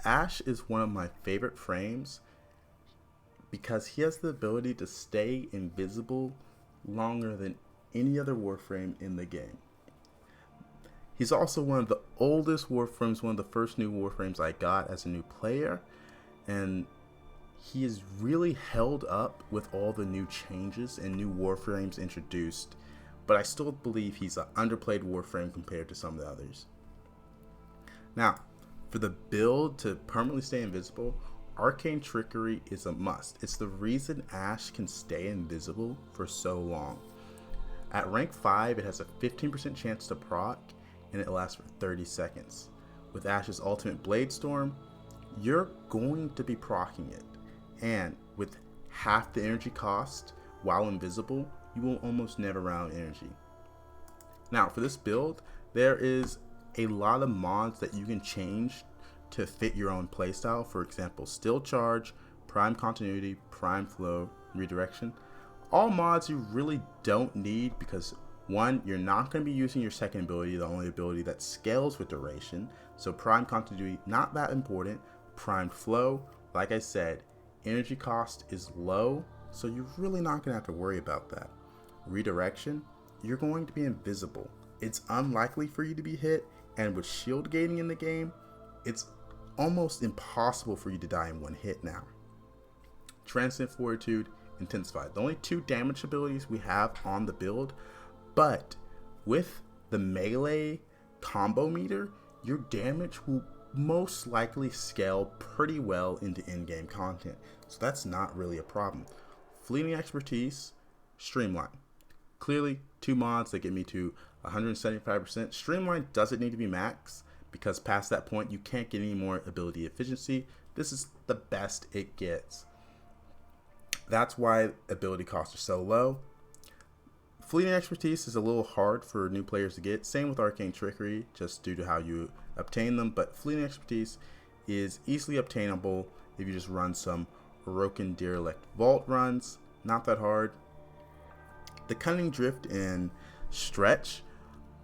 Ash is one of my favorite frames because he has the ability to stay invisible longer than any other warframe in the game. He's also one of the oldest warframes, one of the first new warframes I got as a new player, and he is really held up with all the new changes and new warframes introduced, but I still believe he's an underplayed warframe compared to some of the others. Now, for the build to permanently stay invisible, Arcane Trickery is a must. It's the reason Ashe can stay invisible for so long. At rank 5, it has a 15% chance to proc, and it lasts for 30 seconds. With Ashe's ultimate Blade Storm, you're going to be proccing it. And with half the energy cost while invisible, you will almost never run out of energy. Now, for this build, there is a lot of mods that you can change to fit your own playstyle. For example, Still Charge, Prime Continuity, Prime Flow, Redirection. All mods you really don't need because one, you're not going to be using your second ability, the only ability that scales with duration. So Prime Continuity, not that important. Prime Flow, like I said, energy cost is low, so you're really not going to have to worry about that. Redirection, you're going to be invisible. It's unlikely for you to be hit, and with shield gating in the game, it's almost impossible for you to die in one hit now. Transcendent Fortitude, Intensified. The only two damage abilities we have on the build, but with the melee combo meter, your damage will most likely scale pretty well into in-game content. So that's not really a problem. Fleeting Expertise, Streamline. Clearly, two mods that get me to 175%. Streamline doesn't need to be max because past that point, you can't get any more ability efficiency. This is the best it gets. That's why ability costs are so low. Fleeting Expertise is a little hard for new players to get. Same with Arcane Trickery, just due to how you obtain them. But Fleeting Expertise is easily obtainable if you just run some Orokin Derelict Vault runs. Not that hard. The Cunning Drift and Stretch,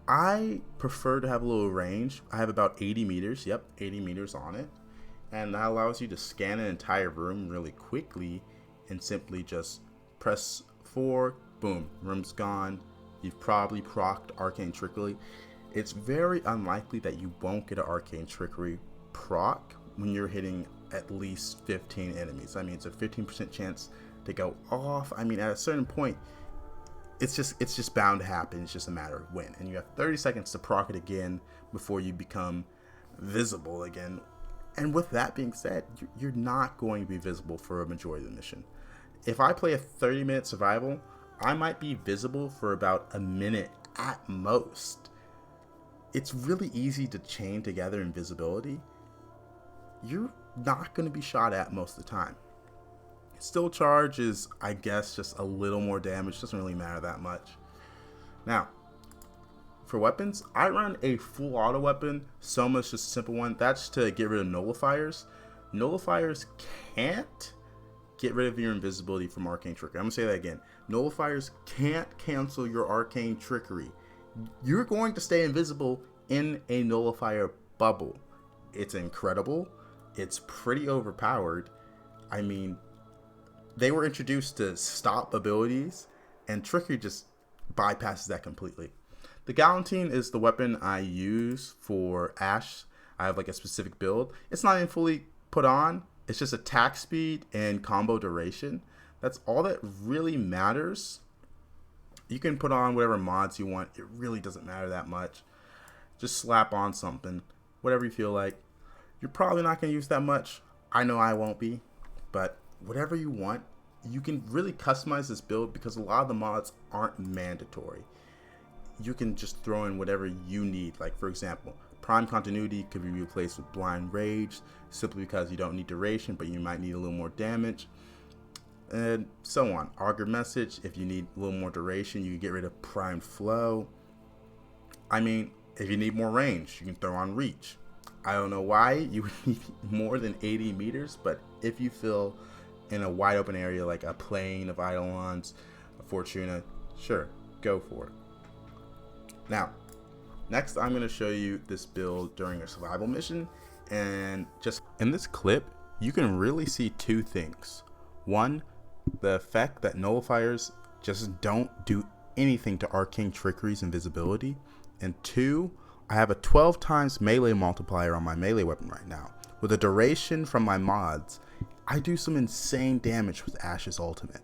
I prefer to have a little range. I have about 80 meters. Yep, 80 meters on it. And that allows you to scan an entire room really quickly and simply just press 4, boom, room's gone. You've probably procced Arcane Trickery. It's very unlikely that you won't get an Arcane Trickery proc when you're hitting at least 15 enemies. I mean, it's a 15% chance to go off. I mean, at a certain point, it's just bound to happen. It's just a matter of when. And you have 30 seconds to proc it again before you become visible again. And with that being said, you're not going to be visible for a majority of the mission. If I play a 30-minute survival, I might be visible for about a minute at most. It's really easy to chain together invisibility. You're not going to be shot at most of the time. Still Charge is, I guess, just a little more damage. Doesn't really matter that much. Now, for weapons, I run a full auto weapon. Soma's just a simple one. That's to get rid of nullifiers. Nullifiers can't get rid of your invisibility from Arcane Trickery. I'm going to say that again. Nullifiers can't cancel your Arcane Trickery. You're going to stay invisible in a nullifier bubble. It's incredible. It's pretty overpowered. I mean, they were introduced to stop abilities, and Trickery just bypasses that completely. The Galantine is the weapon I use for Ashe. I have like a specific build. It's not even fully put on. It's just attack speed and combo duration. That's all that really matters. You can put on whatever mods you want. It really doesn't matter that much. Just slap on something, whatever you feel like. You're probably not going to use that much. I know I won't be, but whatever you want, you can really customize this build because a lot of the mods aren't mandatory. You can just throw in whatever you need. Like, for example, Prime Continuity could be replaced with Blind Rage simply because you don't need duration, but you might need a little more damage, and so on. Augur Message, if you need a little more duration, you can get rid of Prime Flow. I mean, if you need more range, you can throw on Reach. I don't know why you would need more than 80 meters, but if you feel in a wide open area like a plain of Eidolons, a Fortuna, sure, go for it. Now, next I'm going to show you this build during a survival mission, And just in this clip, you can really see two things. One, the effect that nullifiers just don't do anything to arcane trickery's invisibility. And two, I have a 12 times melee multiplier on my melee weapon right now. With a duration from my mods, I do some insane damage with Ashe's ultimate.